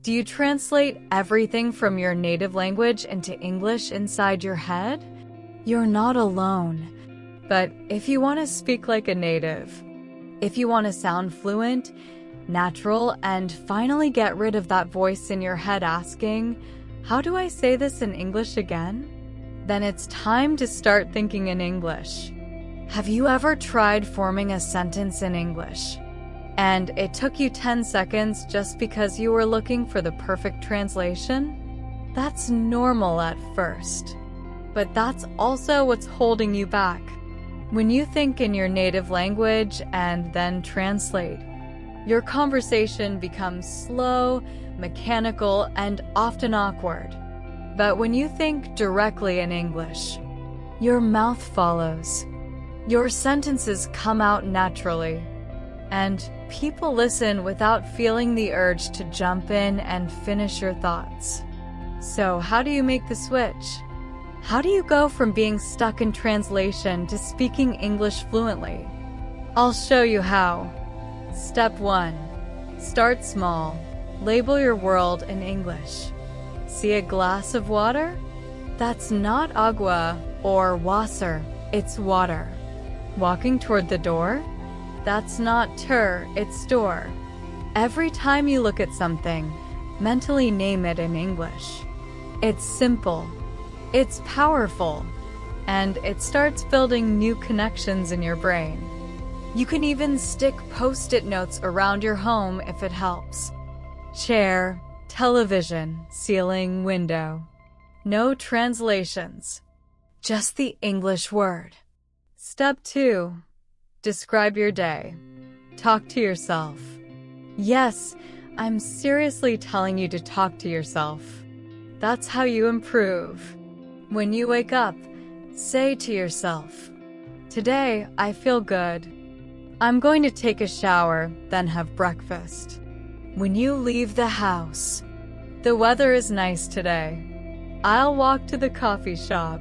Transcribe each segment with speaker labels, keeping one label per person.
Speaker 1: Do you translate everything from your native language into English inside your head? You're not alone. But if you want to speak like a native, if you want to sound fluent, natural, and finally get rid of that voice in your head asking, "How do I say this in English again?" then it's time to start thinking in English. Have you ever tried forming a sentence in English, and it took you 10 seconds just because you were looking for the perfect translation? That's normal at first, but that's also what's holding you back. When you think in your native language and then translate, your conversation becomes slow, mechanical, and often awkward. But when you think directly in English, your mouth follows. Your sentences come out naturally, and people listen without feeling the urge to jump in and finish your thoughts. So how do you make the switch? How do you go from being stuck in translation to speaking English fluently? I'll show you how. Step 1. Start small. Label your world in English. See a glass of water? That's not agua or Wasser, it's water. Walking toward the door? That's not Tür, it's door. Every time you look at something, mentally name it in English. It's simple, it's powerful, and it starts building new connections in your brain. You can even stick post-it notes around your home if it helps. Chair, television, ceiling, window. No translations. Just the English word. Step 2. Describe your day. Talk to yourself. Yes, I'm seriously telling you to talk to yourself. That's how you improve. When you wake up, say to yourself, "Today, I feel good. I'm going to take a shower, then have breakfast." When you leave the house, "The weather is nice today. I'll walk to the coffee shop."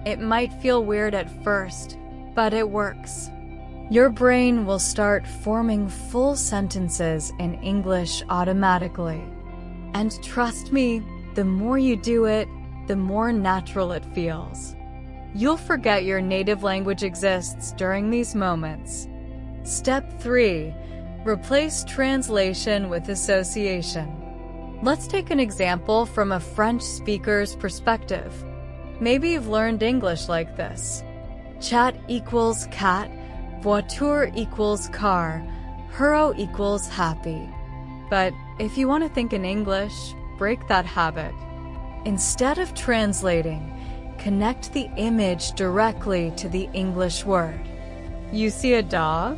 Speaker 1: It might feel weird at first, but it works. Your brain will start forming full sentences in English automatically. And trust me, the more you do it, the more natural it feels. You'll forget your native language exists during these moments. Step 3. Replace translation with association. Let's take an example from a French speaker's perspective. Maybe you've learned English like this. Chat equals cat, voiture equals car, hero equals happy. But if you want to think in English, break that habit. Instead of translating, connect the image directly to the English word. You see a dog?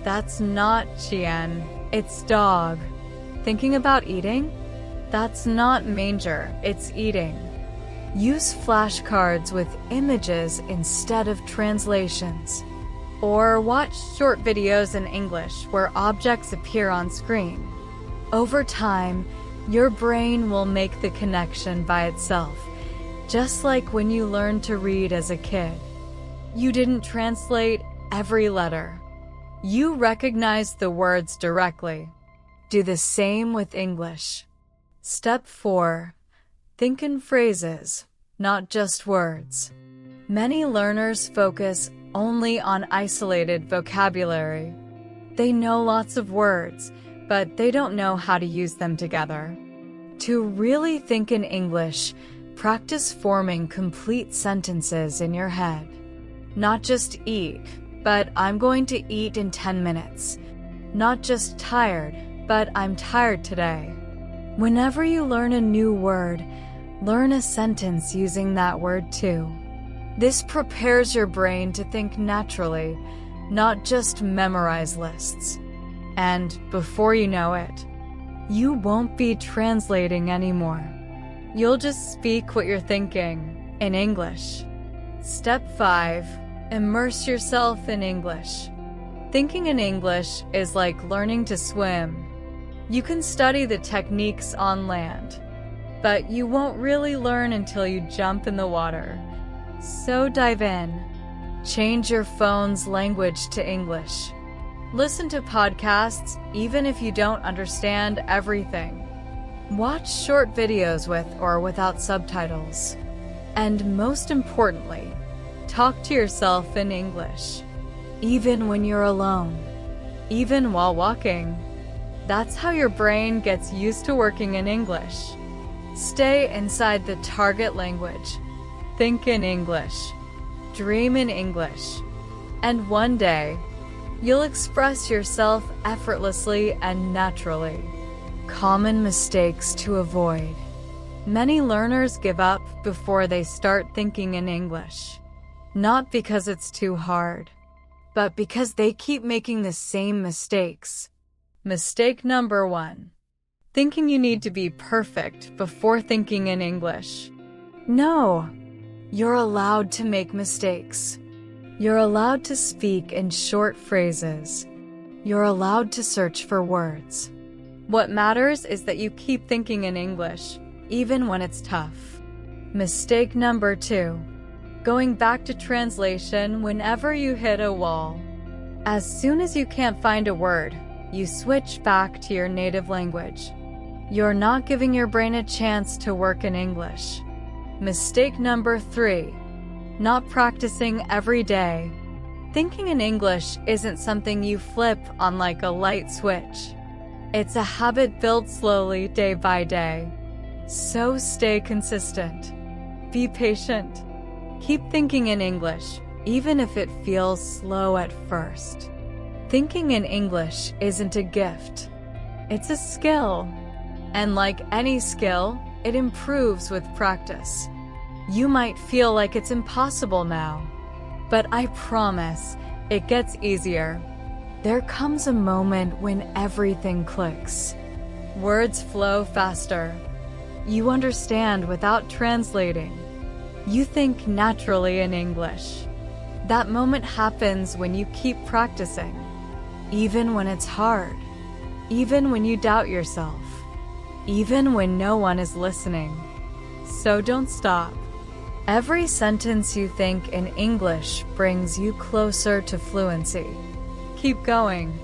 Speaker 1: That's not chien, it's dog. Thinking about eating? That's not manger, it's eating. Use flashcards with images instead of translations. Or watch short videos in English where objects appear on screen. Over time, your brain will make the connection by itself, just like when you learned to read as a kid. You didn't translate every letter. You recognized the words directly. Do the same with English. Step 4. Think in phrases, not just words. Many learners focus only on isolated vocabulary. They know lots of words, but they don't know how to use them together. To really think in English, practice forming complete sentences in your head. Not just eat, but I'm going to eat in 10 minutes. Not just tired, but I'm tired today. Whenever you learn a new word, learn a sentence using that word too. This prepares your brain to think naturally, not just memorize lists. And before you know it, you won't be translating anymore. You'll just speak what you're thinking in English. Step 5. Immerse yourself in English. Thinking in English is like learning to swim. You can study the techniques on land, but you won't really learn until you jump in the water. So dive in. Change your phone's language to English. Listen to podcasts even if you don't understand everything. Watch short videos with or without subtitles. And most importantly, talk to yourself in English. Even when you're alone. Even while walking. That's how your brain gets used to working in English. Stay inside the target language. Think in English. Dream in English. And one day, you'll express yourself effortlessly and naturally. Common mistakes to avoid. Many learners give up before they start thinking in English. Not because it's too hard, but because they keep making the same mistakes. Mistake number 1. Thinking you need to be perfect before thinking in English. No, you're allowed to make mistakes. You're allowed to speak in short phrases. You're allowed to search for words. What matters is that you keep thinking in English, even when it's tough. Mistake number 2. Going back to translation whenever you hit a wall. As soon as you can't find a word, you switch back to your native language. You're not giving your brain a chance to work in English. Mistake number 3. Not practicing every day. Thinking in English isn't something you flip on like a light switch. It's a habit built slowly day by day. So stay consistent. Be patient. Keep thinking in English, even if it feels slow at first. Thinking in English isn't a gift. It's a skill. And like any skill, it improves with practice. You might feel like it's impossible now, but I promise it gets easier. There comes a moment when everything clicks. Words flow faster. You understand without translating. You think naturally in English. That moment happens when you keep practicing. Even when it's hard. Even when you doubt yourself. Even when no one is listening. So don't stop. Every sentence you think in English brings you closer to fluency. Keep going.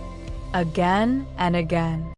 Speaker 1: Again and again.